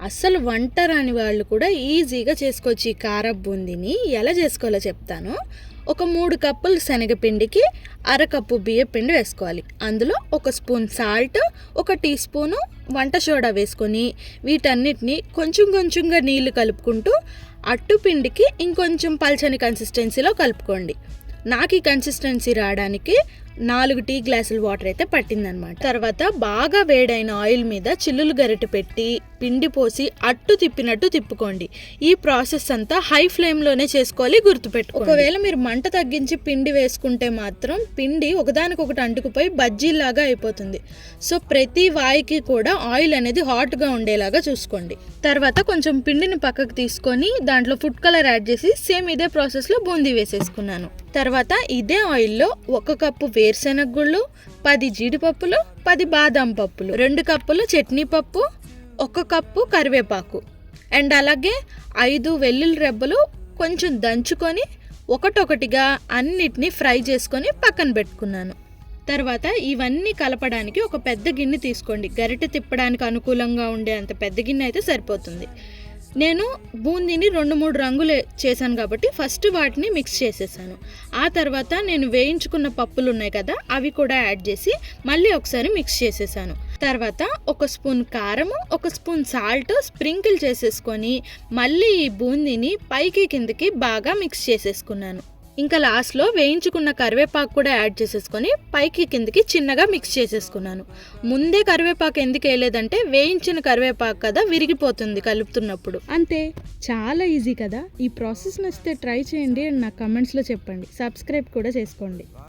అస్సలు వంట రాని వాళ్ళు కూడా ఈజీగా చేసుకోవచ్చు ఈ కారపు బూందీని. ఎలా చేసుకోవాలో చెప్తాను. ఒక 3 కప్పులు శనగపిండికి అరకప్పు బియ్యపిండి వేసుకోవాలి. అందులో 1 స్పూన్ సాల్ట్, 1 టీ స్పూను వంట సోడా వేసుకొని వీటన్నిటిని కొంచెం కొంచెంగా నీళ్లు కలుపుకుంటూ అట్టు పిండికి ఇంకొంచెం పల్చని కన్సిస్టెన్సీలో కలుపుకోండి. నాకు ఈ కన్సిస్టెన్సీ రావడానికి 4 టీ గ్లాసుల వాటర్ అయితే పట్టిందనమాట. తర్వాత బాగా వేడైన ఆయిల్ మీద చిల్లులు గరిటె పెట్టి పిండి పోసి అట్టు తిప్పినట్టు తిప్పుకోండి. ఈ ప్రాసెస్ అంతా హై ఫ్లేమ్లోనే చేసుకోవాలి, గుర్తుపెట్టుకోండి. ఒకవేళ మీరు మంట తగ్గించి పిండి వేసుకుంటే మాత్రం పిండి ఒకదానికొకటి అంటుకుపోయి బజ్జీలాగా అయిపోతుంది. సో ప్రతి వాయికి కూడా ఆయిల్ అనేది హాట్గా ఉండేలాగా చూసుకోండి. తర్వాత కొంచెం పిండిని పక్కకు తీసుకొని దాంట్లో ఫుడ్ కలర్ యాడ్ చేసి సేమ్ ఇదే ప్రాసెస్లో బూందీ వేసేసుకున్నాను. తర్వాత ఇదే ఆయిల్లో 1 కప్పు వేరుశెనగ గుళ్ళు, 10 జీడిపప్పులు, 10 బాదం పప్పులు, 2 కప్పులు చట్నీ పప్పు, 1 కప్పు కరివేపాకు అండ్ అలాగే 5 వెల్లుల్లి రెబ్బలు కొంచెం దంచుకొని ఒకటొకటిగా అన్నిటినీ ఫ్రై చేసుకొని పక్కన పెట్టుకున్నాను. తర్వాత ఇవన్నీ కలపడానికి ఒక పెద్ద గిన్నె తీసుకోండి. గరిటె తిప్పడానికి అనుకూలంగా ఉండే అంత పెద్ద గిన్నె అయితే సరిపోతుంది. నేను బూందీని 2-3 రంగులు చేశాను కాబట్టి ఫస్ట్ వాటిని మిక్స్ చేసేసాను. ఆ తర్వాత నేను వేయించుకున్న పప్పులు ఉన్నాయి కదా, అవి కూడా యాడ్ చేసి మళ్ళీ ఒకసారి మిక్స్ చేసేసాను. తర్వాత 1 స్పూన్ కారము, 1 స్పూన్ సాల్ట్ స్ప్రింకిల్ చేసేసుకొని మళ్ళీ ఈ బూందీని పైకి కిందకి బాగా మిక్స్ చేసేసుకున్నాను. ఇంకా లాస్ట్లో వేయించుకున్న కరివేపాకు కూడా యాడ్ చేసేసుకొని పైకి కిందకి చిన్నగా మిక్స్ చేసేసుకున్నాను. ముందే కరివేపాకు ఎందుకు వేయలేదంటే వేయించిన కరివేపాకు కదా విరిగిపోతుంది కలుపుతున్నప్పుడు. అంతే, చాలా ఈజీ కదా. ఈ ప్రాసెస్ నచ్చితే ట్రై చేయండి అండ్ నా కమెంట్స్లో చెప్పండి. సబ్స్క్రైబ్ కూడా చేసుకోండి.